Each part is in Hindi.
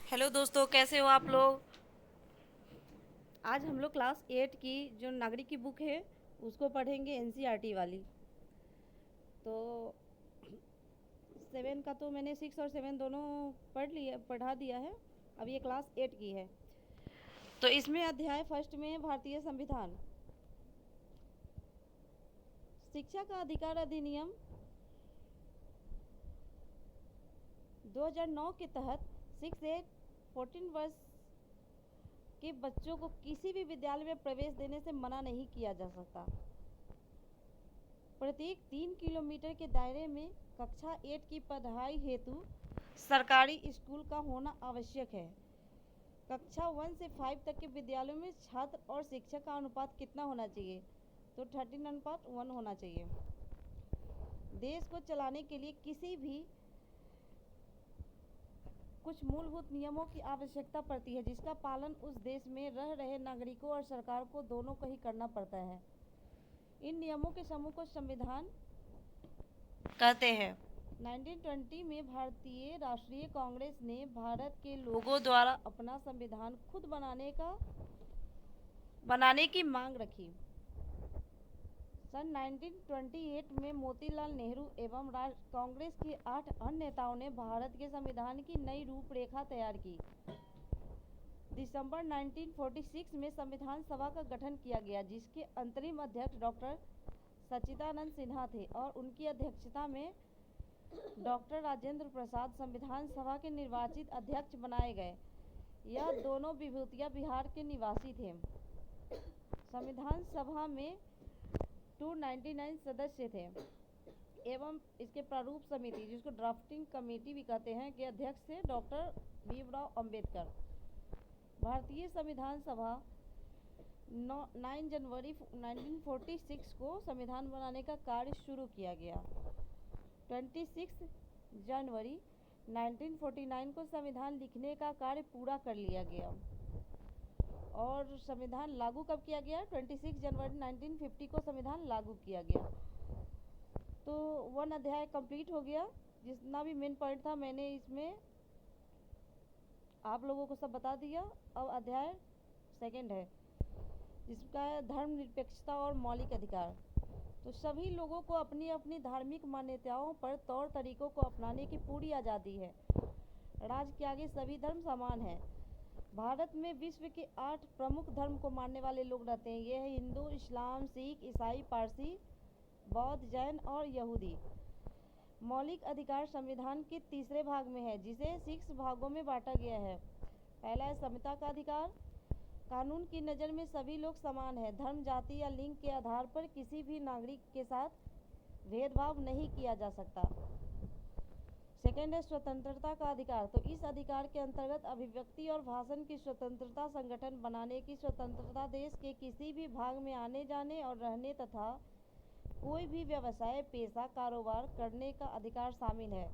हेलो दोस्तों, कैसे हो आप लोग। आज हम लोग क्लास 8 की जो नागरिक की बुक है उसको पढ़ेंगे, एनसीईआरटी वाली। तो 7 का तो मैंने 6 और 7 दोनों पढ़ा दिया है। अब ये क्लास 8 की है। तो इसमें अध्याय फर्स्ट में है भारतीय संविधान। शिक्षा का अधिकार अधिनियम 2009 के तहत 6 से 14 वर्ष के बच्चों को किसी भी विद्यालय में प्रवेश देने से मना नहीं किया जा सकता। प्रत्येक 3 किलोमीटर के दायरे में कक्षा 8 की पढ़ाई हेतु सरकारी स्कूल का होना आवश्यक है। कक्षा 1 से 5 तक के विद्यालयों में छात्र और शिक्षक का अनुपात कितना होना चाहिए? तो 13:1 होना चाहिए। देश को चलाने के लिए किसी भी कुछ मूलभूत नियमों की आवश्यकता पड़ती है, जिसका पालन उस देश में रह रहे नागरिकों और सरकार को दोनों को ही करना पड़ता है। इन नियमों के समूह को संविधान कहते हैं। 1920 में भारतीय राष्ट्रीय कांग्रेस ने भारत के लोगों द्वारा अपना संविधान खुद बनाने की मांग रखी। सन 1928 में मोतीलाल नेहरू एवं कांग्रेस के 8 अन्य नेताओं ने भारत के संविधान की नई रूपरेखा तैयार की। दिसंबर 1946 में संविधान सभा का गठन किया गया, जिसके अंतरिम अध्यक्ष डॉक्टर सच्चिदानंद सिन्हा थे और उनकी अध्यक्षता में डॉक्टर राजेंद्र प्रसाद संविधान सभा के निर्वाचित अध्यक्ष बनाए गए। यह दोनों विभूतिया बिहार के निवासी थे। संविधान सभा में 299 सदस्य थे एवं इसके प्रारूप समिति, जिसको ड्राफ्टिंग कमेटी भी कहते हैं, के अध्यक्ष थे डॉक्टर भीमराव अंबेडकर। भारतीय संविधान सभा 9 जनवरी 1946 को संविधान बनाने का कार्य शुरू किया गया। 26 जनवरी 1949 को संविधान लिखने का कार्य पूरा कर लिया गया और संविधान लागू कब किया गया? 26 जनवरी 1950 को संविधान लागू किया गया। तो 1 अध्याय कंप्लीट हो गया। जितना भी मेन पॉइंट था मैंने इसमें आप लोगों को सब बता दिया। अब अध्याय सेकंड है, जिसका है धर्मनिरपेक्षता और मौलिक अधिकार। तो सभी लोगों को अपनी अपनी धार्मिक मान्यताओं पर तौर तरीकों को अपनाने की पूरी आज़ादी है। राज्य के आगे सभी धर्म समान हैं। भारत में विश्व के 8 प्रमुख धर्म को मानने वाले लोग रहते हैं। ये है हिंदू, इस्लाम, सिख, ईसाई, पारसी, बौद्ध, जैन और यहूदी। मौलिक अधिकार संविधान के तीसरे भाग में है, जिसे 6 भागों में बांटा गया है। पहला है समता का अधिकार। कानून की नज़र में सभी लोग समान हैं। धर्म, जाति या लिंग के आधार पर किसी भी नागरिक के साथ भेदभाव नहीं किया जा सकता। सेकेंड है स्वतंत्रता का अधिकार। तो इस अधिकार के अंतर्गत अभिव्यक्ति और भाषण की स्वतंत्रता, संगठन बनाने की स्वतंत्रता, देश के किसी भी भाग में आने जाने और रहने तथा कोई भी व्यवसाय, पेशा, कारोबार करने का अधिकार शामिल है।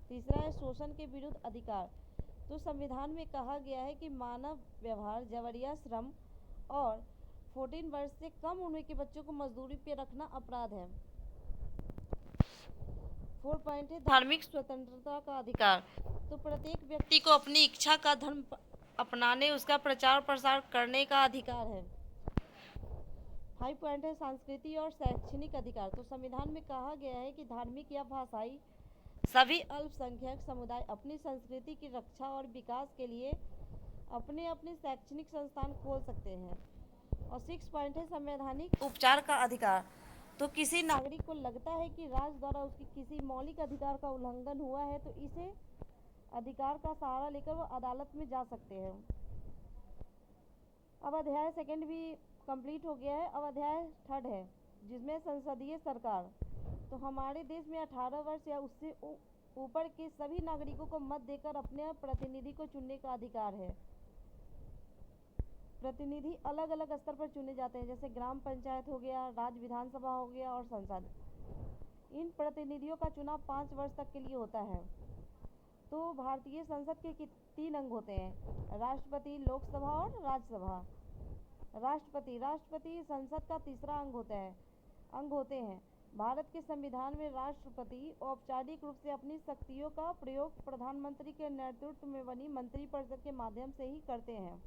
तीसरा है शोषण के विरुद्ध अधिकार। तो संविधान में कहा गया है कि मानव व्यवहार, जबरिया श्रम और 14 वर्ष से कम उम्र के बच्चों को मजदूरी पर रखना अपराध है। 4 पॉइंट है धार्मिक स्वतंत्रता का अधिकार। तो प्रत्येक व्यक्ति को अपनी इच्छा का धर्म अपनाने, उसका प्रचार प्रसार करने का अधिकार है। 5 पॉइंट है संस्कृति और शैक्षणिक अधिकार। तो संविधान में कहा गया है कि धार्मिक या भाषाई सभी अल्पसंख्यक समुदाय अपनी संस्कृति की रक्षा और विकास के लिए अपने अपने शैक्षणिक संस्थान खोल सकते हैं। और 6 पॉइंट है संवैधानिक उपचार का अधिकार। तो किसी नागरिक को लगता है कि राज्य द्वारा उसकी किसी मौलिक अधिकार का उल्लंघन हुआ है, तो इसे अधिकार का सहारा लेकर वो अदालत में जा सकते हैं। अब अध्याय सेकंड भी कंप्लीट हो गया है। अब अध्याय थर्ड है, जिसमें संसदीय सरकार। तो हमारे देश में 18 वर्ष या उससे ऊपर के सभी नागरिकों को मत देकर अपने प्रतिनिधि को चुनने का अधिकार है। प्रतिनिधि अलग अलग स्तर पर चुने जाते हैं, जैसे ग्राम पंचायत हो गया, राज्य विधानसभा हो गया और संसद। इन प्रतिनिधियों का चुनाव 5 वर्ष तक के लिए होता है। तो भारतीय संसद के 3 अंग होते हैं, राष्ट्रपति, लोकसभा और राज्यसभा। राष्ट्रपति संसद का तीसरा अंग होते हैं। भारत के संविधान में राष्ट्रपति औपचारिक रूप से अपनी शक्तियों का प्रयोग प्रधानमंत्री के नेतृत्व में बनी मंत्रिपरिषद के माध्यम से ही करते हैं।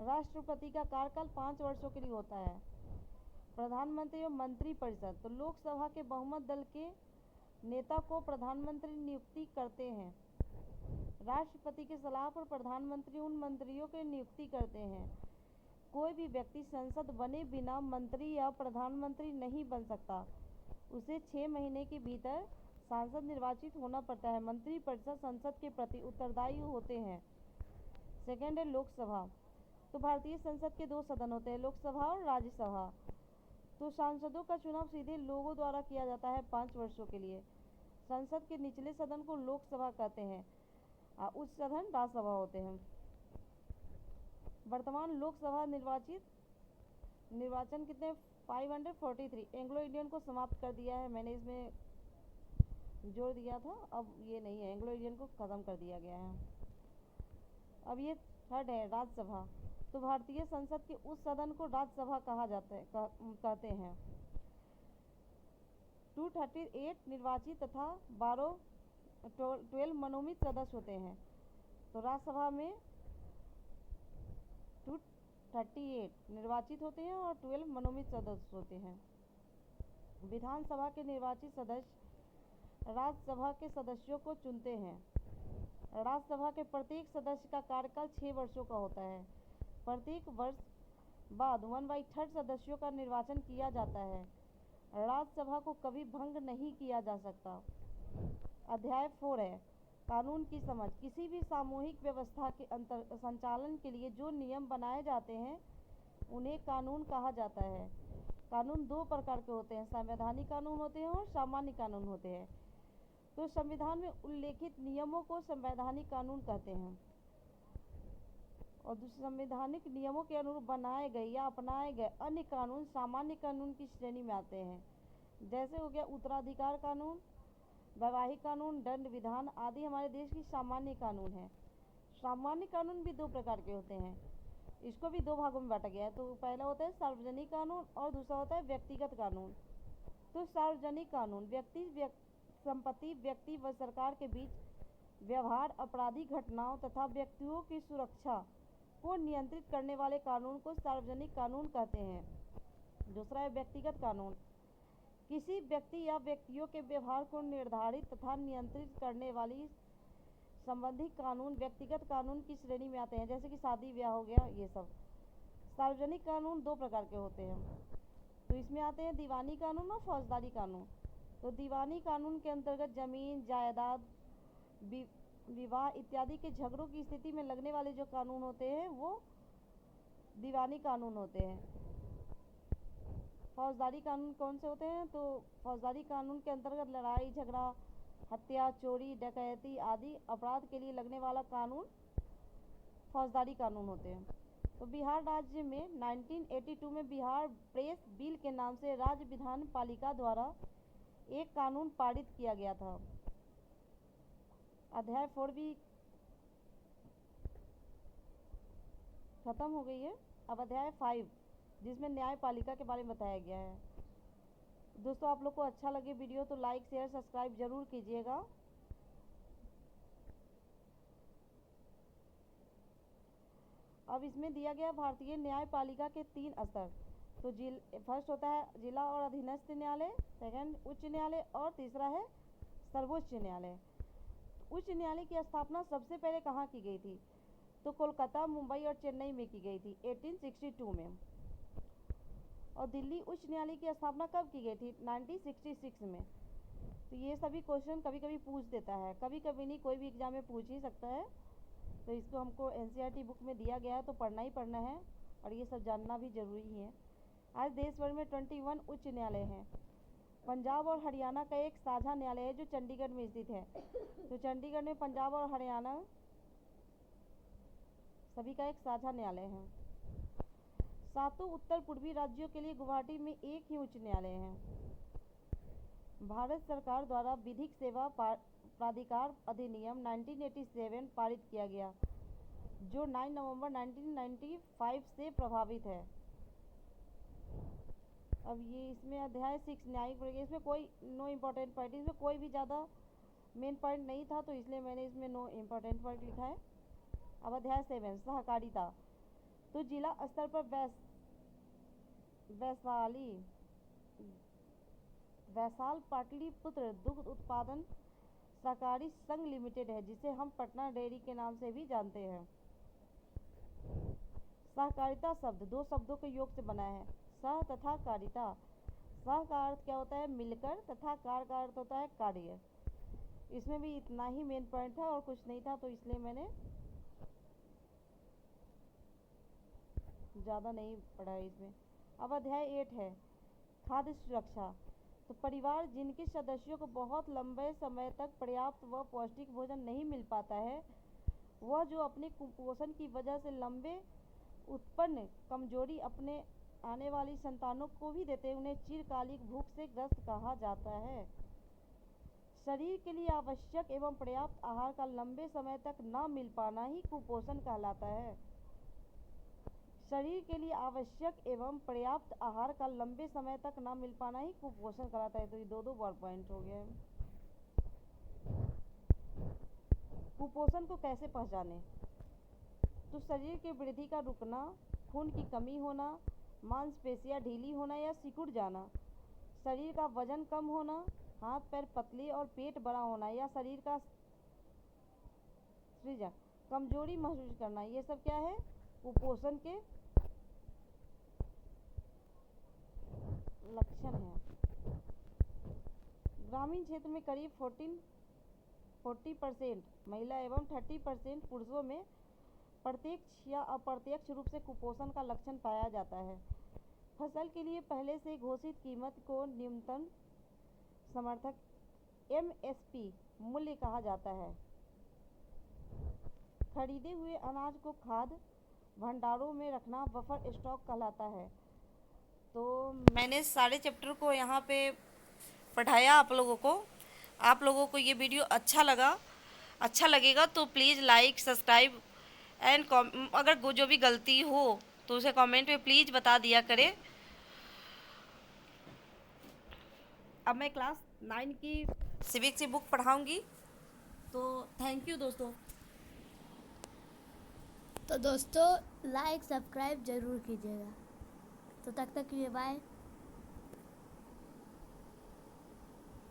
राष्ट्रपति का कार्यकाल 5 वर्षों के लिए होता है। प्रधानमंत्री और मंत्रिपरिषद, तो लोकसभा के बहुमत दल के नेता को प्रधानमंत्री नियुक्ति करते हैं। राष्ट्रपति की सलाह पर प्रधानमंत्री उन मंत्रियों की नियुक्ति करते हैं। कोई भी व्यक्ति संसद बने बिना मंत्री या प्रधानमंत्री नहीं बन सकता। उसे 6 महीने के भीतर सांसद निर्वाचित होना पड़ता है। मंत्रिपरिषद संसद के प्रति उत्तरदायी होते हैं। सेकेंड है लोकसभा। तो भारतीय संसद के 2 सदन होते हैं, लोकसभा और राज्यसभा। तो सांसदों का चुनाव सीधे लोगों द्वारा किया जाता है 5 वर्षों के लिए। संसद के निचले सदन को लोकसभा कहते हैं, उच्च सदन राज्यसभा होते हैं। वर्तमान लोकसभा निर्वाचन कितने 543। एंग्लो इंडियन को समाप्त कर दिया है, मैंने इसमें जोड़ दिया था, अब ये नहीं है, एंग्लो इंडियन को ख़त्म कर दिया गया है। अब ये थर्ड है राज्यसभा। तो भारतीय संसद के उस सदन को राज्यसभा कहा जाता है कहते हैं। 238 निर्वाचित तथा 12 मनोनीत सदस्य होते हैं। तो राज्यसभा में 238 निर्वाचित होते हैं और 12 मनोनीत सदस्य होते हैं। विधानसभा के निर्वाचित सदस्य राज्यसभा के सदस्यों को चुनते हैं। राज्यसभा के प्रत्येक सदस्य का कार्यकाल 6 वर्षों का होता है। प्रत्येक वर्ष बाद 1/3 सदस्यों का निर्वाचन किया जाता है। राज्यसभा को कभी भंग नहीं किया जा सकता। अध्याय 4 है कानून की समझ। किसी भी सामूहिक व्यवस्था के संचालन के लिए जो नियम बनाए जाते हैं उन्हें कानून कहा जाता है। कानून 2 प्रकार के होते हैं, संवैधानिक कानून होते हैं और सामान्य कानून होते हैं। तो संविधान में उल्लेखित नियमों को संवैधानिक कानून कहते हैं और संवैधानिक नियमों के अनुरूप बनाए गए या अपनाए गए अन्य कानून सामान्य कानून की श्रेणी में आते हैं। जैसे हो गया उत्तराधिकार कानून, वैवाहिक कानून, दंड विधान आदि हमारे देश की सामान्य कानून है। सामान्य कानून भी 2 प्रकार के होते हैं, इसको भी 2 भागों में बांटा गया है। तो पहला होता है सार्वजनिक कानून और दूसरा होता है व्यक्तिगत कानून। तो सार्वजनिक कानून संपत्ति, व्यक्ति व सरकार के बीच व्यवहार, आपराधिक घटनाओं तथा व्यक्तियों की सुरक्षा को नियंत्रित करने वाले कानून को सार्वजनिक कानून कहते हैं। दूसरा है व्यक्तिगत कानून। किसी व्यक्ति या व्यक्तियों के व्यवहार को निर्धारित तथा नियंत्रित करने वाली संबंधित कानून व्यक्तिगत कानून की श्रेणी में आते हैं, जैसे कि शादी ब्याह हो गया ये सब। सार्वजनिक कानून 2 प्रकार के होते हैं। तो इसमें आते हैं दीवानी कानून और फौजदारी कानून। तो दीवानी कानून के अंतर्गत जमीन, जायदाद, विवाह इत्यादि के झगड़ों की स्थिति में लगने वाले जो कानून होते हैं वो दीवानी कानून होते हैं। फौजदारी कानून कौन से होते हैं? तो फौजदारी कानून के अंतर्गत लड़ाई झगड़ा, हत्या, चोरी, डकैती आदि अपराध के लिए लगने वाला कानून फौजदारी कानून होते हैं। तो बिहार राज्य में 1982 में बिहार प्रेस बिल के नाम से राज्य विधान पालिका द्वारा एक कानून पारित किया गया था। अध्याय 4 भी खत्म हो गई है। अब अध्याय 5 जिसमें न्यायपालिका के बारे में बताया गया है। दोस्तों आप लोग को अच्छा लगे वीडियो तो लाइक शेयर सब्सक्राइब जरूर कीजिएगा। अब इसमें दिया गया भारतीय न्यायपालिका के 3 स्तर। तो फर्स्ट होता है जिला और अधीनस्थ न्यायालय, सेकंड उच्च न्यायालय और तीसरा है सर्वोच्च न्यायालय। उच्च न्यायालय की स्थापना सबसे पहले कहाँ की गई थी? तो कोलकाता, मुंबई और चेन्नई में की गई थी 1862 में। और दिल्ली उच्च न्यायालय की स्थापना कब की गई थी? 1966 में। तो ये सभी क्वेश्चन कभी कभी पूछ देता है, कभी कभी नहीं, कोई भी एग्जाम में पूछ ही सकता है। तो इसको हमको एनसीईआरटी बुक में दिया गया है तो पढ़ना ही पढ़ना है और ये सब जानना भी जरूरी है। आज देश भर में 21 उच्च न्यायालय हैं। पंजाब और हरियाणा का एक साझा न्यायालय है जो चंडीगढ़ में स्थित है। तो चंडीगढ़ में पंजाब और हरियाणा सभी का एक साझा न्यायालय है। 7 उत्तर पूर्वी राज्यों के लिए गुवाहाटी में एक ही उच्च न्यायालय है। भारत सरकार द्वारा विधिक सेवा प्राधिकार अधिनियम 1987 पारित किया गया जो 9 नवंबर 1995 से प्रभावित है। अब ये इसमें अध्याय 6 न्यायिक प्रक्रिया, इसमें कोई नो इम्पोर्टेंट पॉइंट, इसमें कोई भी ज़्यादा मेन पॉइंट नहीं था, तो इसलिए मैंने इसमें नो इम्पोर्टेंट पॉइंट लिखा है। अब अध्याय 7 सहकारिता। तो जिला स्तर पर वैशाली वैशाल पाटलिपुत्र दुग्ध उत्पादन सहकारी संघ लिमिटेड है, जिसे हम पटना डेयरी के नाम से भी जानते हैं। सहकारिता शब्द दो शब्दों के योग से बना है, सह तथा कारिता। सह का अर्थ क्या होता है? मिलकर, तथा कार का अर्थ होता है कार्य। इसमें भी इतना ही मेन पॉइंट था और कुछ नहीं था, तो इसलिए मैंने ज़्यादा नहीं पढ़ा इसमें। अब अध्याय 8 है खाद्य सुरक्षा। तो परिवार जिनके सदस्यों को बहुत लंबे समय तक पर्याप्त व पौष्टिक भोजन नहीं मिल पाता है, वह जो अपने कुपोषण की वजह से लंबे उत्पन्न कमजोरी अपने आने वाली संतानों को भी देते हैं, उन्हें चिरकालिक भूख से ग्रस्त कहा जाता है। शरीर के लिए आवश्यक एवं पर्याप्त आहार का लंबे समय तक न मिल पाना ही कुपोषण कहलाता है। शरीर के लिए आवश्यक एवं पर्याप्त आहार का लंबे समय तक न मिल पाना ही कुपोषण कहलाता है। तो ये दो बार पॉइंट हो गया है। कुपोषण को कैसे पहचानें? तो शरीर की वृद्धि का रुकना, खून की कमी होना, मांसपेशियां ढीली होना या सिकुड़ जाना, शरीर का वजन कम होना, हाथ पैर पतले और पेट बड़ा होना या शरीर का सृजन कमजोरी महसूस करना, ये सब क्या है? कुपोषण के लक्षण हैं। ग्रामीण क्षेत्र में करीब 40% महिला एवं 30% पुरुषों में प्रत्यक्ष या अप्रत्यक्ष रूप से कुपोषण का लक्षण पाया जाता है। फसल के लिए पहले से घोषित कीमत को न्यूनतम समर्थक MSP मूल्य कहा जाता है। खरीदे हुए अनाज को खाद्य भंडारों में रखना बफर स्टॉक कहलाता है। तो मैंने सारे चैप्टर को यहाँ पे पढ़ाया आप लोगों को। आप लोगों को ये वीडियो अच्छा लगेगा तो प्लीज़ लाइक, सब्सक्राइब एंड अगर जो भी गलती हो तो उसे कमेंट में प्लीज़ बता दिया करें। अब मैं क्लास 9 की सिविक्स की बुक पढ़ाऊँगी। तो थैंक यू दोस्तों। तो दोस्तों लाइक सब्सक्राइब ज़रूर कीजिएगा। तो तब तक के लिए बाय।